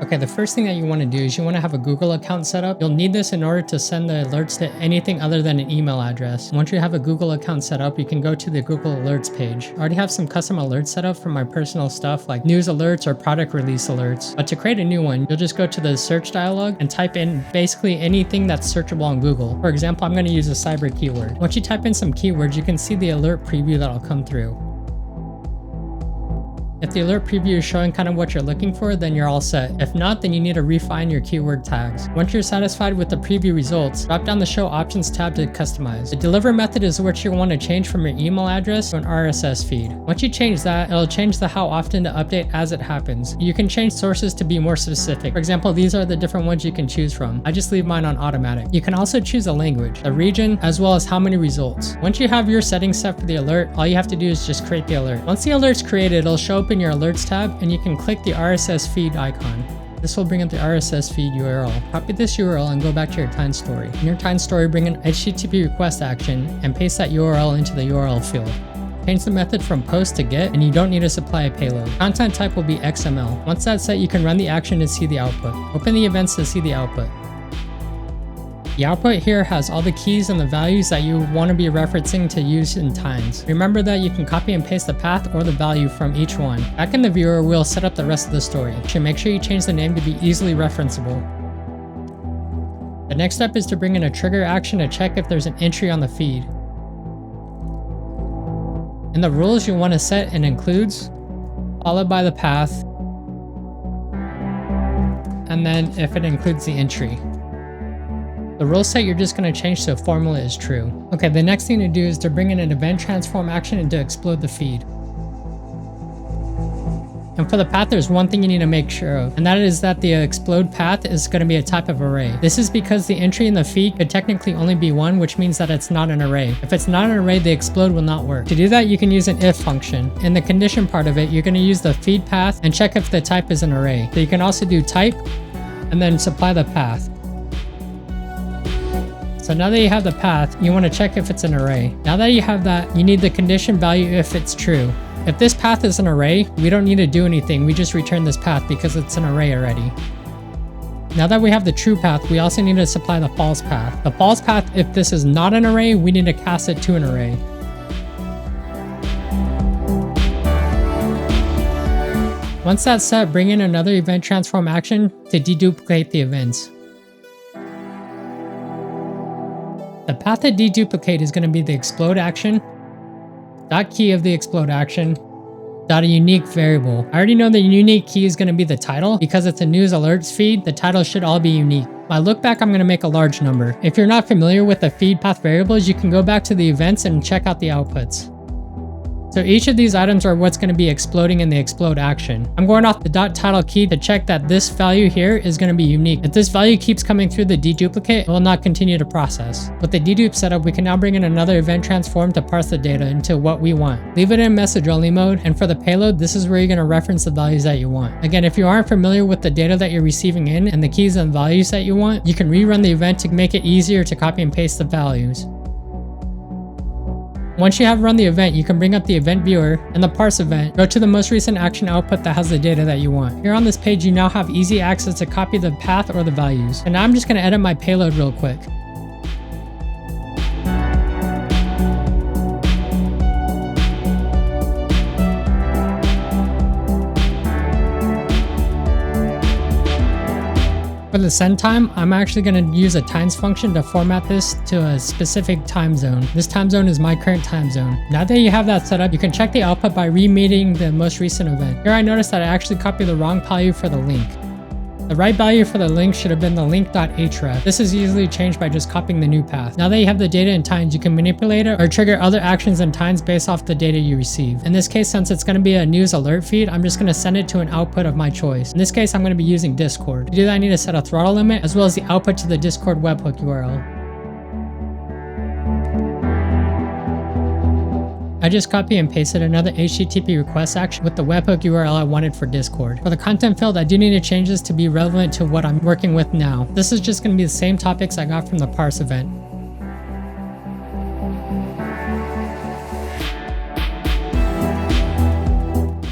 Okay, the first thing that you want to do is you want to have a Google account set up. You'll need this in order to send the alerts to anything other than an email address. Once you have a Google account set up, you can go to the Google Alerts page. I already have some custom alerts set up for my personal stuff like news alerts or product release alerts. But to create a new one, you'll just go to the search dialog and type in basically anything that's searchable on Google. For example, I'm going to use a cyber keyword. Once you type in some keywords, you can see the alert preview that'll come through. If the alert preview is showing kind of what you're looking for, then you're all set. If not, then you need to refine your keyword tags. Once you're satisfied with the preview results, drop down the Show Options tab to customize. The deliver method is what you want to change from your email address to an RSS feed. Once you change that, it'll change the how often to update as it happens. You can change sources to be more specific. For example, these are the different ones you can choose from. I just leave mine on automatic. You can also choose a language, a region, as well as how many results. Once you have your settings set for the alert, all you have to do is just create the alert. Once the alert's created, it'll show up in your alerts tab and you can click the RSS feed icon. This will bring up the RSS feed URL. Copy this URL and go back to your Tines story. In your Tines story, bring an HTTP request action and paste that URL into the URL field. Change the method from post to get, and you don't need to supply a payload. Content type will be XML. Once that's set, you can run the action to see the output. Open the events to see the output. The output here has all the keys and the values that you want to be referencing to use in Tines. Remember that you can copy and paste the path or the value from each one. Back in the viewer, we'll set up the rest of the story. Make sure you change the name to be easily referenceable. The next step is to bring in a trigger action to check if there's an entry on the feed. In the rules, you want to set an includes, followed by the path, and then if it includes the entry. The rule set you're just going to change so formula is true. Okay, the next thing to do is to bring in an event transform action and to explode the feed. And for the path, there's one thing you need to make sure of, and that is that the explode path is going to be a type of array. This is because the entry in the feed could technically only be one, which means that it's not an array. If it's not an array, the explode will not work. To do that, you can use an if function. In the condition part of it, you're going to use the feed path and check if the type is an array. So you can also do type and then supply the path. So now that you have the path, you want to check if it's an array. Now that you have that, you need the condition value if it's true. If this path is an array, we don't need to do anything. We just return this path because it's an array already. Now that we have the true path, we also need to supply the false path. The false path, if this is not an array, we need to cast it to an array. Once that's set, bring in another event transform action to deduplicate the events. The path to deduplicate is going to be the explode action, .key of the explode action, .a unique variable. I already know the unique key is going to be the title. Because it's a news alerts feed, the title should all be unique. By look back, I'm going to make a large number. If you're not familiar with the feed path variables, you can go back to the events and check out the outputs. So each of these items are what's going to be exploding in the explode action. I'm going off the .title key to check that this value here is going to be unique. If this value keeps coming through the deduplicate, it will not continue to process. With the dedupe setup, we can now bring in another event transform to parse the data into what we want. Leave it in message only mode, and for the payload, this is where you're going to reference the values that you want. Again, if you aren't familiar with the data that you're receiving in and the keys and values that you want, you can rerun the event to make it easier to copy and paste the values. Once you have run the event, you can bring up the event viewer and the parse event, go to the most recent action output that has the data that you want. Here on this page, you now have easy access to copy the path or the values. And now I'm just going to edit my payload real quick. For the send time, I'm actually going to use a Tines function to format this to a specific time zone. This time zone is my current time zone. Now that you have that set up, you can check the output by remeeting the most recent event. Here I noticed that I actually copied the wrong value for the link. The right value for the link should have been the link.href. This is easily changed by just copying the new path. Now that you have the data in Tines, you can manipulate it or trigger other actions in Tines based off the data you receive. In this case, since it's going to be a news alert feed, I'm just going to send it to an output of my choice. In this case, I'm going to be using Discord. To do that, I need to set a throttle limit as well as the output to the Discord webhook URL. I just copy and pasted another HTTP request action with the webhook URL I wanted for Discord. For the content field, I do need to change this to be relevant to what I'm working with now. This is just going to be the same topics I got from the parse event.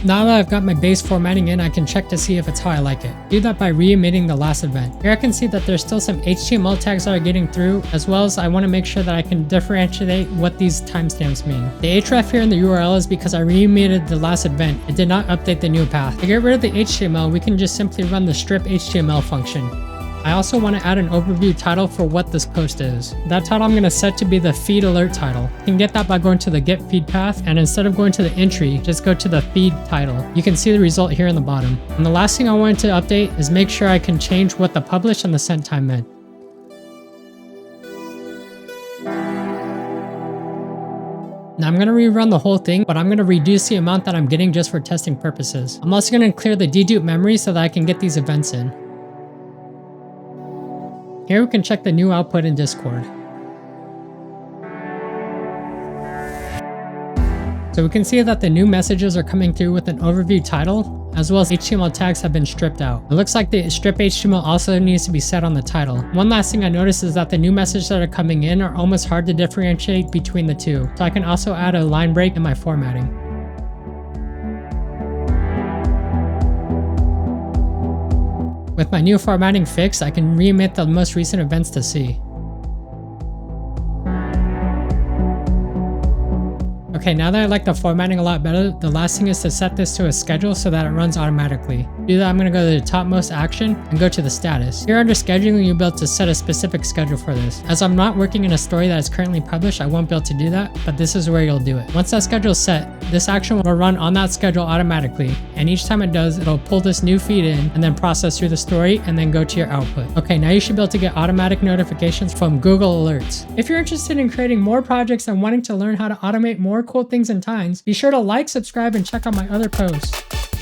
Now that I've got my base formatting in, I can check to see if it's how I like it. Do that by re-emitting the last event. Here I can see that there's still some HTML tags that are getting through, as well as I want to make sure that I can differentiate what these timestamps mean. The href here in the URL is because I re-emitted the last event. It did not update the new path. To get rid of the HTML, we can just simply run the strip HTML function. I also want to add an overview title for what this post is. That title I'm going to set to be the feed alert title. You can get that by going to the get feed path, and instead of going to the entry, just go to the feed title. You can see the result here in the bottom. And the last thing I wanted to update is make sure I can change what the publish and the sent time meant. Now I'm going to rerun the whole thing, but I'm going to reduce the amount that I'm getting just for testing purposes. I'm also going to clear the dedupe memory so that I can get these events in. Here we can check the new output in Discord. So we can see that the new messages are coming through with an overview title, as well as HTML tags have been stripped out. It looks like the strip HTML also needs to be set on the title. One last thing I noticed is that the new messages that are coming in are almost hard to differentiate between the two. So I can also add a line break in my formatting. With my new formatting fixed, I can re-emit the most recent events to see. Okay, now that I like the formatting a lot better, the last thing is to set this to a schedule so that it runs automatically. To do that, I'm going to go to the topmost action and go to the status. Here under scheduling, you'll be able to set a specific schedule for this. As I'm not working in a story that is currently published, I won't be able to do that, but this is where you'll do it. Once that schedule is set, this action will run on that schedule automatically, and each time it does, it'll pull this new feed in and then process through the story and then go to your output. Okay, now you should be able to get automatic notifications from Google Alerts. If you're interested in creating more projects and wanting to learn how to automate more cool things in Tines, be sure to like, subscribe, and check out my other posts.